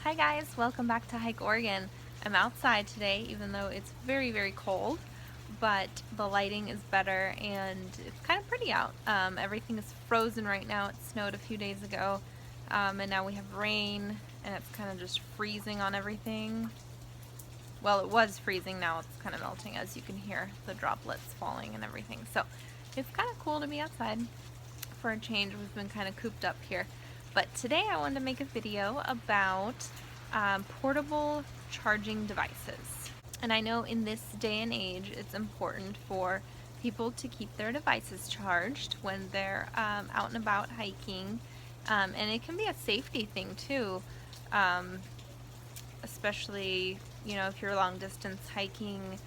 Hi guys, welcome back to Hike Oregon. I'm outside today even though it's very cold, but the lighting is better and it's kind of pretty out. Everything is frozen right now. It snowed a few days ago, and now we have rain and it's kind of just freezing on everything. Well, it was freezing, now it's kind of melting as you can hear the droplets falling and everything. So it's kind of cool to be outside for a change. We've been kind of cooped up here. But today I wanted to make a video about portable charging devices. And I know in this day and age it's important for people to keep their devices charged when they're out and about hiking. And it can be a safety thing too, especially if you're long distance hiking,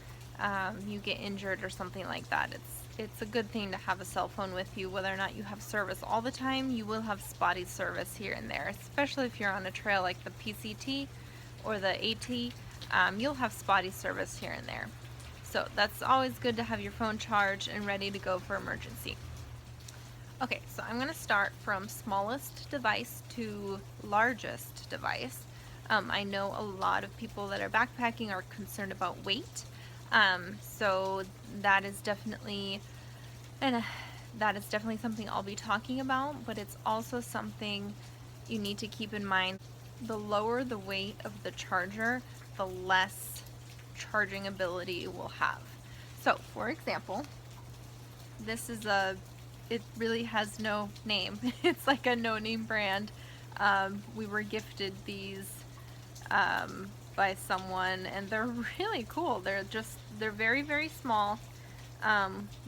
you get injured or something like that. It's a good thing to have a cell phone with you. Whether or not you have service all the time, you will have spotty service here and there, especially if you're on a trail like the PCT or the AT. You'll have spotty service here and there. So that's always good to have your phone charged and ready to go for emergency. Okay, so I'm going to start from smallest device to largest device. I know a lot of people that are backpacking are concerned about weight. So that is definitely something I'll be talking about, but it's also something you need to keep in mind. The lower the weight of the charger, the less charging ability you will have. So, for example, it really has no name. It's like a no-name brand. We were gifted these by someone, and they're really cool. They're very small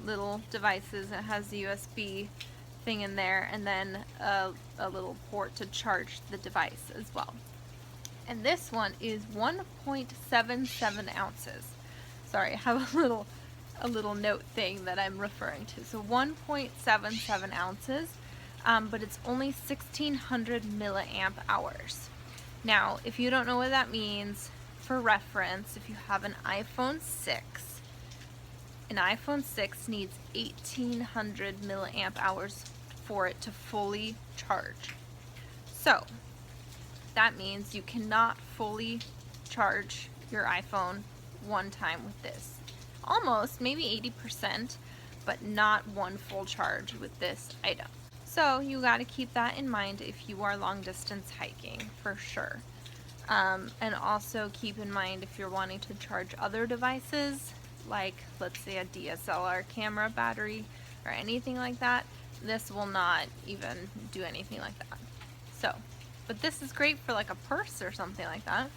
little devices. It has the USB thing in there, and then a little port to charge the device as well. And this one is 1.77 ounces. Sorry, I have a little note thing that I'm referring to. So 1.77 ounces, but it's only 1600 milliamp hours. Now, if you don't know what that means, for reference, if you have an iPhone 6 needs 1800 milliamp hours for it to fully charge. So, that means you cannot fully charge your iPhone one time with this. Almost, maybe 80%, but not one full charge with this item. So you got to keep that in mind if you are long distance hiking, for sure. And also keep in mind if you're wanting to charge other devices, like let's say a DSLR camera battery or anything like that, this will not even do anything like that. So, but this is great for like a purse or something like that.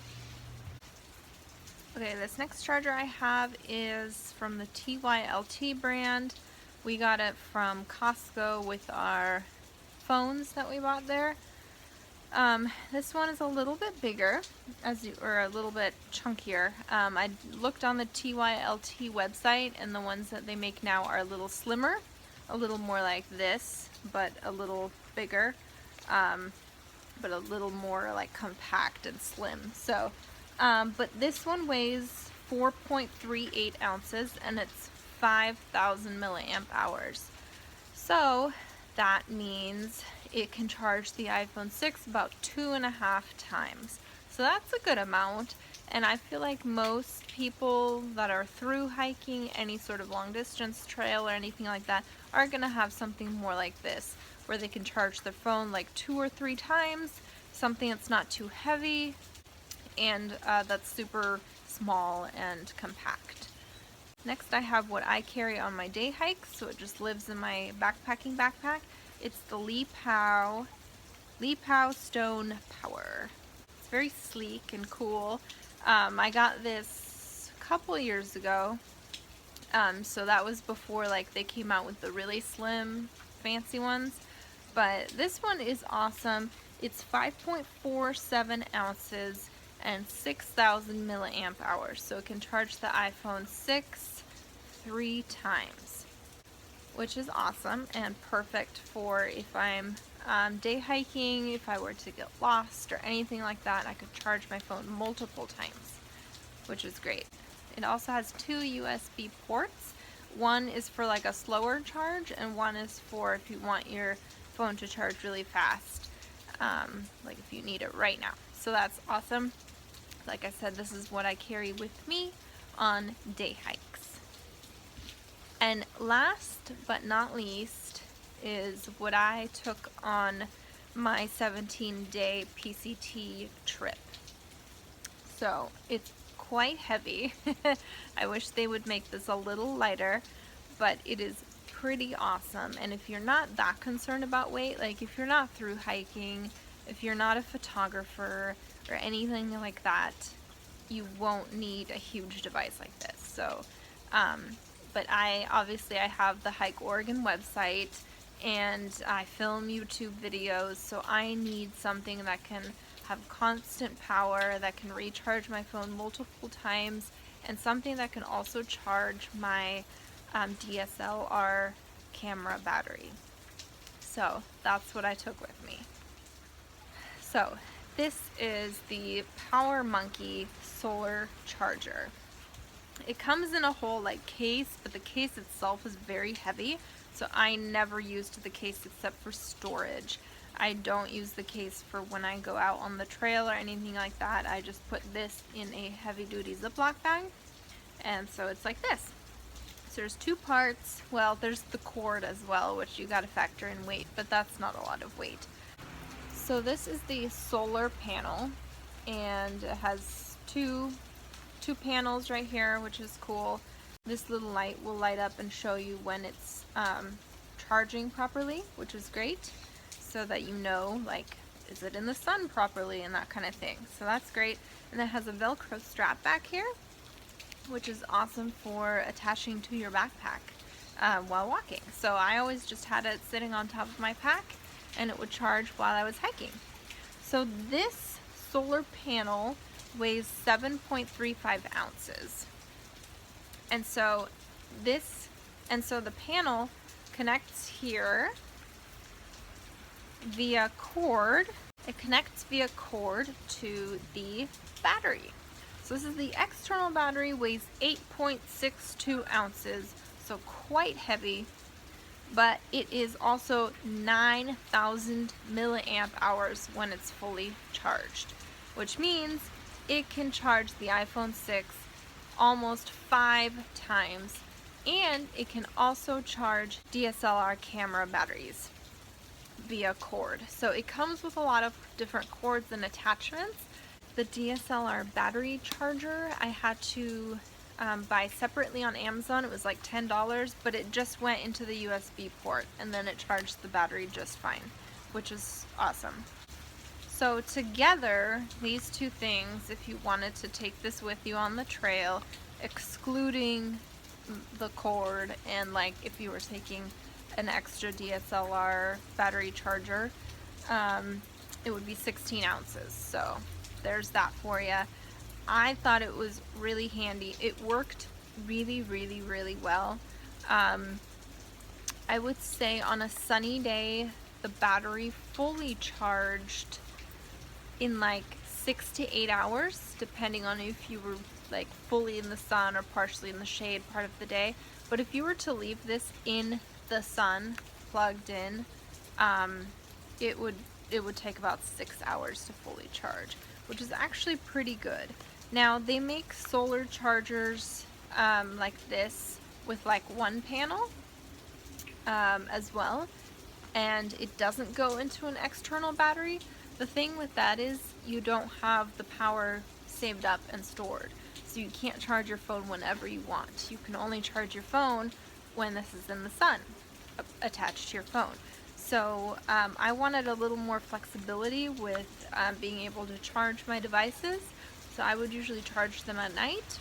Okay, this next charger I have is from the TYLT brand. We got it from Costco with our phones that we bought there. This one is a little bit bigger, or a little bit chunkier. I looked on the TYLT website, and the ones that they make now are a little slimmer, a little more like this, but a little bigger, but a little more like compact and slim. So, but this one weighs 4.38 ounces, and it's 5,000 milliamp hours. So that means it can charge the iPhone 6 about 2.5 times. So that's a good amount, and I feel like most people that are through hiking any sort of long distance trail or anything like that are gonna have something more like this, where they can charge their phone like 2 or 3 times, something that's not too heavy and that's super small and compact. Next I have what I carry on my day hikes, so it just lives in my backpacking backpack. It's the Li-Pao Stone Power. It's very sleek and cool. I got this a couple years ago, so that was before like they came out with the really slim fancy ones, but this one is awesome. It's 5.47 ounces and 6,000 milliamp hours, so it can charge the iPhone 6 3 times, which is awesome and perfect for if I'm day hiking. If I were to get lost or anything like that, I could charge my phone multiple times, which is great. It also has 2 USB ports. One is for like a slower charge, and one is for if you want your phone to charge really fast, like if you need it right now. So that's awesome. Like I said, this is what I carry with me on day hikes. And last but not least is what I took on my 17-day PCT trip. So it's quite heavy. I wish they would make this a little lighter, but it is pretty awesome. And if you're not that concerned about weight, like if you're not through hiking, if you're not a photographer or anything like that, you won't need a huge device like this. So, but I have the Hike Oregon website and I film YouTube videos, so I need something that can have constant power, that can recharge my phone multiple times, and something that can also charge my DSLR camera battery. So that's what I took with me. So this is the Power Monkey solar charger. It comes in a whole like case, but the case itself is very heavy, so I never used the case except for storage. I don't use the case for when I go out on the trail or anything like that. I just put this in a heavy-duty Ziploc bag, and so it's like this. So there's two parts. Well, there's the cord as well, which you gotta factor in weight, but that's not a lot of weight. So this is the solar panel, and it has two panels right here, which is cool. This little light will light up and show you when it's charging properly, which is great, so that you know, like, is it in the sun properly and that kind of thing. So that's great. And it has a Velcro strap back here, which is awesome for attaching to your backpack while walking. So I always just had it sitting on top of my pack, and it would charge while I was hiking. So this solar panel weighs 7.35 ounces. And so the panel connects here via cord. It connects via cord to the battery. So this is the external battery, weighs 8.62 ounces, so quite heavy, but it is also 9,000 milliamp hours when it's fully charged, which means it can charge the iPhone 6 almost 5 times, and it can also charge DSLR camera batteries via cord. So it comes with a lot of different cords and attachments. The DSLR battery charger I had to buy separately on Amazon. It was like $10, but it just went into the USB port and then it charged the battery just fine, which is awesome. So together, these two things, if you wanted to take this with you on the trail, excluding the cord, and like if you were taking an extra DSLR battery charger, it would be 16 ounces. So there's that for you. I thought it was really handy. It worked really, really, really well. I would say on a sunny day, the battery fully charged in like 6 to 8 hours, depending on if you were like fully in the sun or partially in the shade part of the day. But if you were to leave this in the sun plugged in, it would take about 6 hours to fully charge, which is actually pretty good. Now they make solar chargers like this with like one panel as well, and it doesn't go into an external battery. The thing with that is you don't have the power saved up and stored, so you can't charge your phone whenever you want. You can only charge your phone when this is in the sun attached to your phone. So I wanted a little more flexibility with being able to charge my devices, so I would usually charge them at night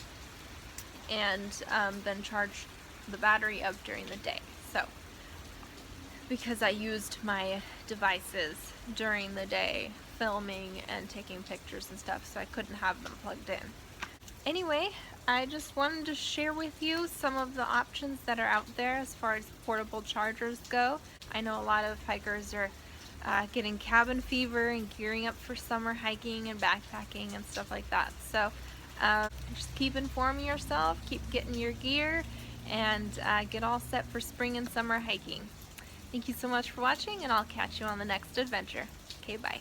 and then charge the battery up during the day. So because I used my devices during the day filming and taking pictures and stuff, so I couldn't have them plugged in. Anyway, I just wanted to share with you some of the options that are out there as far as portable chargers go. I know a lot of hikers are getting cabin fever and gearing up for summer hiking and backpacking and stuff like that. So just keep informing yourself, keep getting your gear, and get all set for spring and summer hiking. Thank you so much for watching, and I'll catch you on the next adventure. Okay, bye.